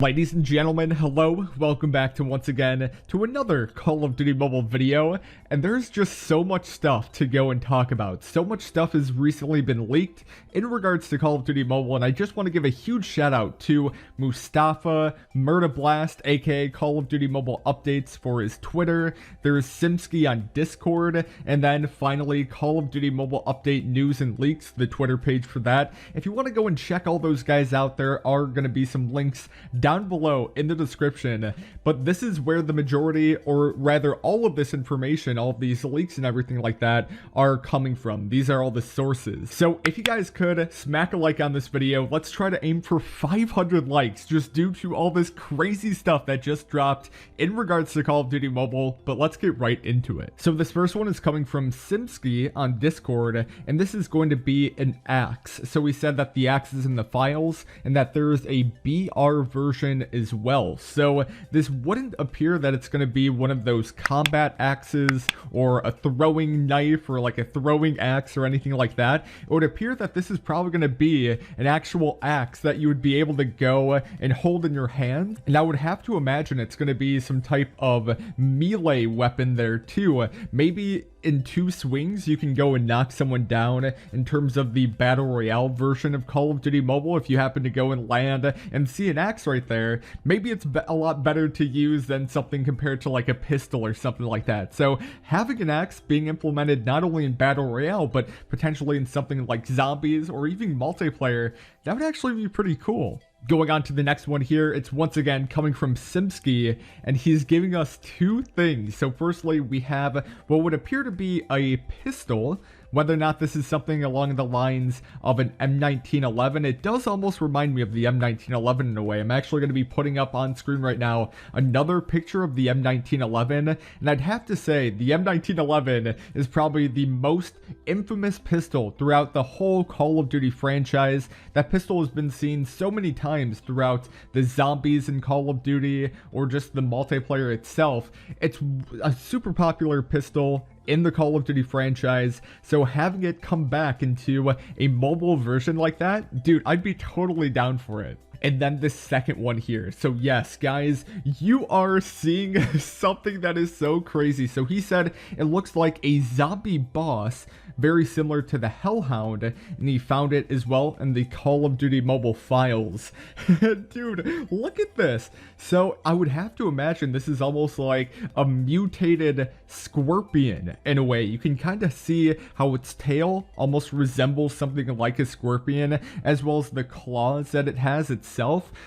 Ladies and gentlemen, hello, welcome back to once again to another Call of Duty Mobile video, and there's just so much stuff to go and talk about. So much stuff has recently been leaked in regards to Call of Duty Mobile, and I just want to give a huge shout out to Mustafa, Murdablast, aka Call of Duty Mobile Updates for his Twitter, there's Simski on Discord, and then finally Call of Duty Mobile Update News and Leaks, the Twitter page for that. If you want to go and check all those guys out, there are going to be some links down below in the description, but this is where the majority, or rather all of this information, all of these leaks and everything like that are coming from. These are all the sources. So if you guys could smack a like on this video, let's try to aim for 500 likes just due to all this crazy stuff that just dropped in regards to Call of Duty Mobile, but let's get right into it. So this first one is coming from Simski on Discord, and this is going to be an axe. So we said that the axe is in the files and that there's a BR version as well. So this wouldn't appear that it's going to be one of those combat axes or a throwing knife or like a throwing axe or anything like that. It would appear that this is probably going to be an actual axe that you would be able to go and hold in your hand, and I would have to imagine it's going to be some type of melee weapon there too. Maybe in 2 swings you can go and knock someone down in terms of the battle royale version of Call of Duty Mobile. If you happen to go and land and see an axe right there, maybe it's a lot better to use than something compared to like a pistol or something like that. So having an axe being implemented not only in battle royale but potentially in something like zombies or even multiplayer, that would actually be pretty cool. Going on to the next one here, it's once again coming from Simski, and he's giving us 2 things. So firstly, we have what would appear to be a pistol. Whether or not this is something along the lines of an M1911, it does almost remind me of the M1911 in a way. I'm actually going to be putting up on screen right now another picture of the M1911, and I'd have to say the M1911 is probably the most infamous pistol throughout the whole Call of Duty franchise. That pistol has been seen so many times throughout the zombies in Call of Duty or just the multiplayer itself. It's a super popular pistol in the Call of Duty franchise, so having it come back into a mobile version like that, dude, I'd be totally down for it. And then the second one here. So yes, guys, you are seeing something that is so crazy. So he said it looks like a zombie boss, very similar to the Hellhound, and he found it as well in the Call of Duty Mobile files. Dude, look at this. So I would have to imagine this is almost like a mutated scorpion in a way. You can kind of see how its tail almost resembles something like a scorpion, as well as the claws that it has itself.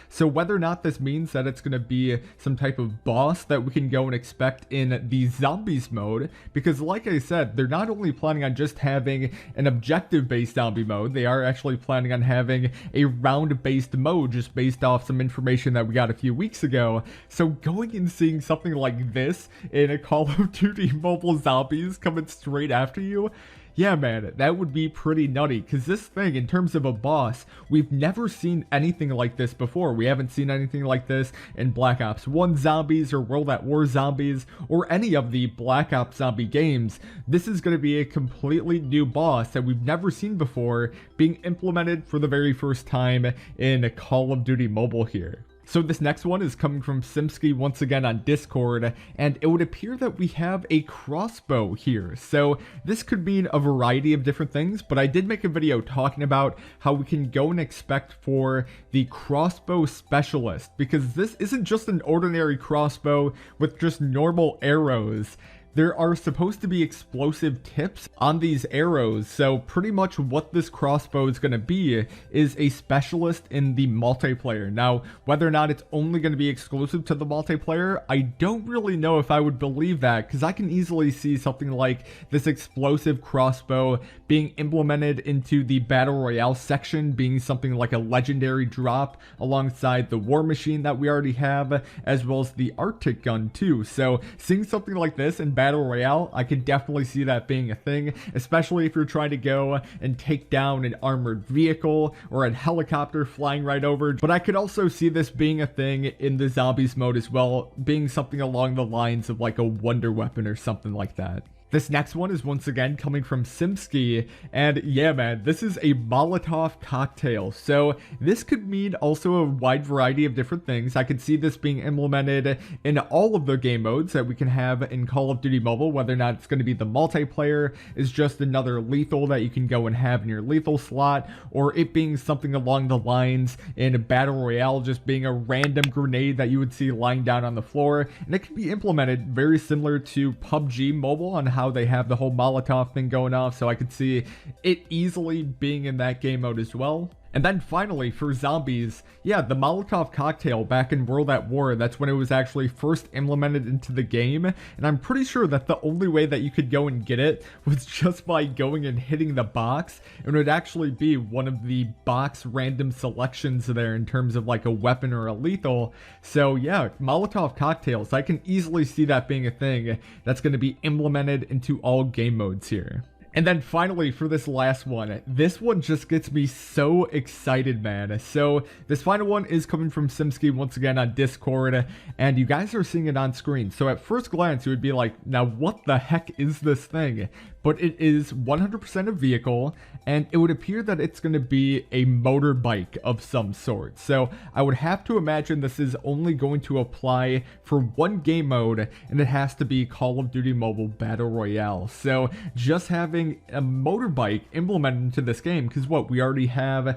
So whether or not this means that it's going to be some type of boss that we can go and expect in the zombies mode, because like I said, they're not only planning on just having an objective based zombie mode, they are actually planning on having a round based mode just based off some information that we got a few weeks ago. So going and seeing something like this in a Call of Duty Mobile zombies coming straight after you, yeah, man, that would be pretty nutty, because this thing, in terms of a boss, we've never seen anything like this before. We haven't seen anything like this in Black Ops 1 zombies or World at War zombies or any of the Black Ops zombie games. This is going to be a completely new boss that we've never seen before being implemented for the very first time in Call of Duty Mobile here. So this next one is coming from Simski once again on Discord, and it would appear that we have a crossbow here. So this could mean a variety of different things, but I did make a video talking about how we can go and expect for the Crossbow Specialist, because this isn't just an ordinary crossbow with just normal arrows. There are supposed to be explosive tips on these arrows, so pretty much what this crossbow is going to be is a specialist in the multiplayer. Now, whether or not it's only going to be exclusive to the multiplayer, I don't really know if I would believe that, because I can easily see something like this explosive crossbow being implemented into the Battle Royale section, being something like a legendary drop alongside the War Machine that we already have, as well as the Arctic gun too. So seeing something like this in Battle Royale, I could definitely see that being a thing, especially if you're trying to go and take down an armored vehicle or a helicopter flying right over. But I could also see this being a thing in the zombies mode as well, being something along the lines of like a wonder weapon or something like that. This next one is once again coming from Simski, and yeah man, this is a Molotov Cocktail. So this could mean also a wide variety of different things. I could see this being implemented in all of the game modes that we can have in Call of Duty Mobile, whether or not it's going to be the multiplayer is just another lethal that you can go and have in your lethal slot, or it being something along the lines in a Battle Royale, just being a random grenade that you would see lying down on the floor. And it can be implemented very similar to PUBG Mobile on how they have the whole Molotov thing going off, so I could see it easily being in that game mode as well. And then finally, for zombies, yeah, the Molotov Cocktail back in World at War, that's when it was actually first implemented into the game, and I'm pretty sure that the only way that you could go and get it was just by going and hitting the box, and it would actually be one of the box random selections there in terms of like a weapon or a lethal. So yeah, Molotov Cocktails, I can easily see that being a thing that's going to be implemented into all game modes here. And then finally, for this last one, this one just gets me so excited, man. So this final one is coming from Simski once again on Discord, and you guys are seeing it on screen. So at first glance, it would be like, now what the heck is this thing? But it is 100% a vehicle, and it would appear that it's going to be a motorbike of some sort. So I would have to imagine this is only going to apply for one game mode, and it has to be Call of Duty Mobile Battle Royale. So just having a motorbike implemented into this game, because what we already have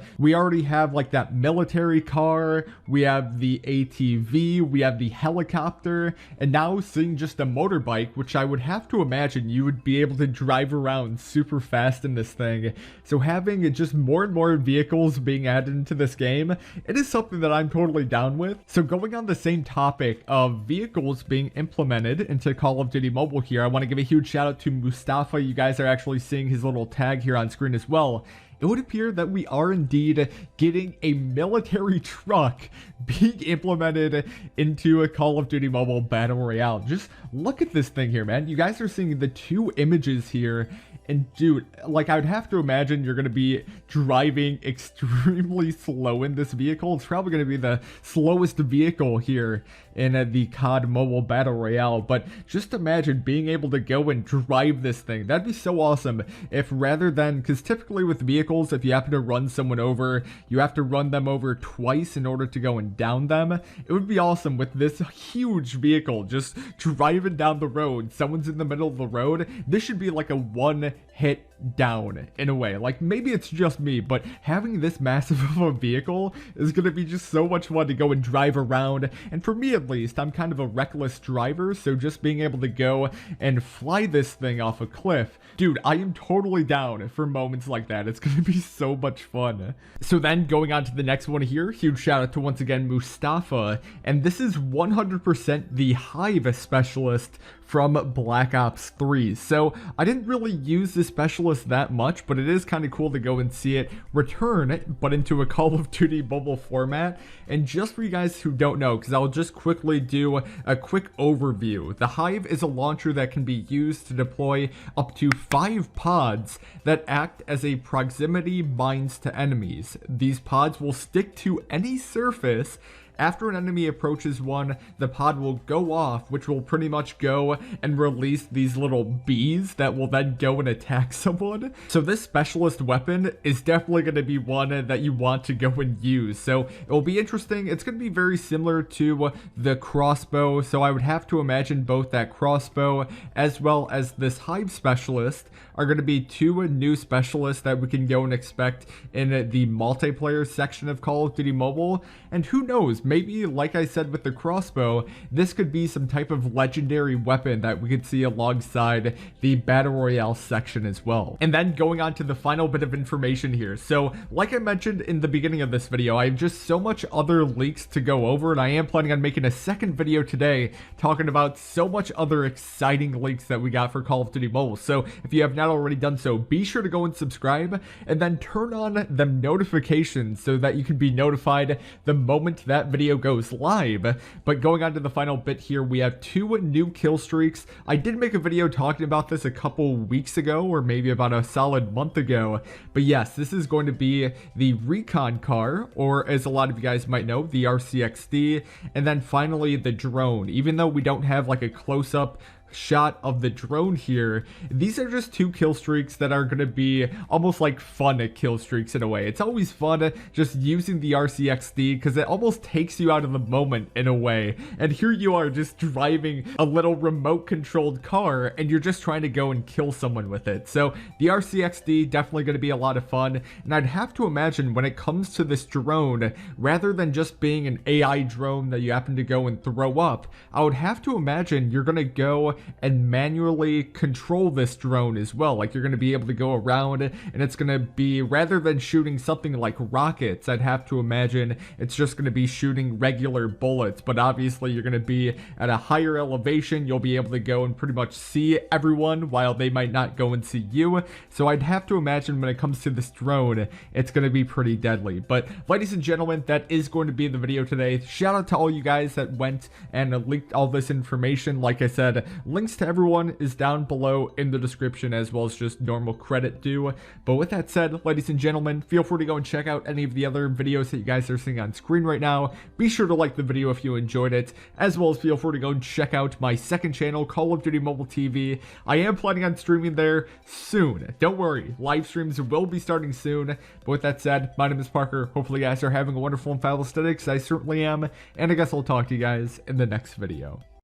like that military car, we have the ATV, we have the helicopter, and now seeing just a motorbike, which I would have to imagine you would be able to drive around super fast in this thing. So having just more and more vehicles being added into this game, it is something that I'm totally down with. So going on the same topic of vehicles being implemented into Call of Duty Mobile here, I want to give a huge shout out to Mustafa. You guys are actually seeing his little tag here on screen as well. It would appear that we are indeed getting a military truck being implemented into a Call of Duty Mobile Battle Royale. Just look at this thing here, man. You guys are seeing the two images here. And dude, like I would have to imagine you're going to be driving extremely slow in this vehicle. It's probably going to be the slowest vehicle here in the COD Mobile Battle Royale. But just imagine being able to go and drive this thing. That'd be so awesome if rather than, because typically with vehicles, if you happen to run someone over, you have to run them over twice in order to go and down them. It would be awesome with this huge vehicle just driving down the road. Someone's in the middle of the road. This should be like a one hit down in a way. Like maybe it's just me, but having this massive of a vehicle is going to be just so much fun to go and drive around. And for me at least, I'm kind of a reckless driver, so just being able to go and fly this thing off a cliff, dude, I am totally down for moments like that. It's going to be so much fun. So then going on to the next one here, huge shout out to once again Mustafa, and this is 100% the Hive Specialist from Black Ops 3. So I didn't really use this specialist that much, but it is kind of cool to go and see it return, but into a Call of Duty mobile format. And just for you guys who don't know, because I'll just quickly do a quick overview. The Hive is a launcher that can be used to deploy up to 5 pods that act as a proximity mines to enemies. These pods will stick to any surface. After an enemy approaches one, the pod will go off, which will pretty much go and release these little bees that will then go and attack someone. So this specialist weapon is definitely going to be one that you want to go and use. So it will be interesting. It's going to be very similar to the Crossbow. So I would have to imagine both that Crossbow as well as this Hive Specialist are going to be 2 new specialists that we can go and expect in the multiplayer section of Call of Duty Mobile. And who knows, maybe like I said with the Crossbow, this could be some type of legendary weapon that we could see alongside the Battle Royale section as well. And then going on to the final bit of information here. So like I mentioned in the beginning of this video, I have just so much other leaks to go over, and I am planning on making a second video today talking about so much other exciting leaks that we got for Call of Duty Mobile. So if you have not already done so, be sure to go and subscribe and then turn on the notifications so that you can be notified the moment that video goes live. But going on to the final bit here, we have 2 new kill streaks. I did make a video talking about this a couple weeks ago, or maybe about a solid month ago. But yes, this is going to be the recon car, or as a lot of you guys might know, the RCXD, and then finally the drone. Even though we don't have like a close-up shot of the drone here, these are just 2 kill streaks that are going to be almost like fun at kill streaks in a way. It's always fun just using the RCXD because it almost takes you out of the moment in a way. And here you are just driving a little remote controlled car and you're just trying to go and kill someone with it. So the RCXD definitely going to be a lot of fun. And I'd have to imagine when it comes to this drone, rather than just being an AI drone that you happen to go and throw up, I would have to imagine you're going to go and manually control this drone as well. Like you're going to be able to go around and it's going to be, rather than shooting something like rockets, I'd have to imagine it's just going to be shooting regular bullets. But obviously you're going to be at a higher elevation. You'll be able to go and pretty much see everyone while they might not go and see you. So I'd have to imagine when it comes to this drone, it's going to be pretty deadly. But ladies and gentlemen, that is going to be the video today. Shout out to all you guys that went and leaked all this information. Like I said, links to everyone is down below in the description, as well as just normal credit due. But with that said, ladies and gentlemen, feel free to go and check out any of the other videos that you guys are seeing on screen right now. Be sure to like the video if you enjoyed it, as well as feel free to go and check out my second channel, Call of Duty Mobile TV. I am planning on streaming there soon. Don't worry, live streams will be starting soon. But with that said, my name is Parker. Hopefully you guys are having a wonderful and fabulous day, because I certainly am. And I guess I'll talk to you guys in the next video.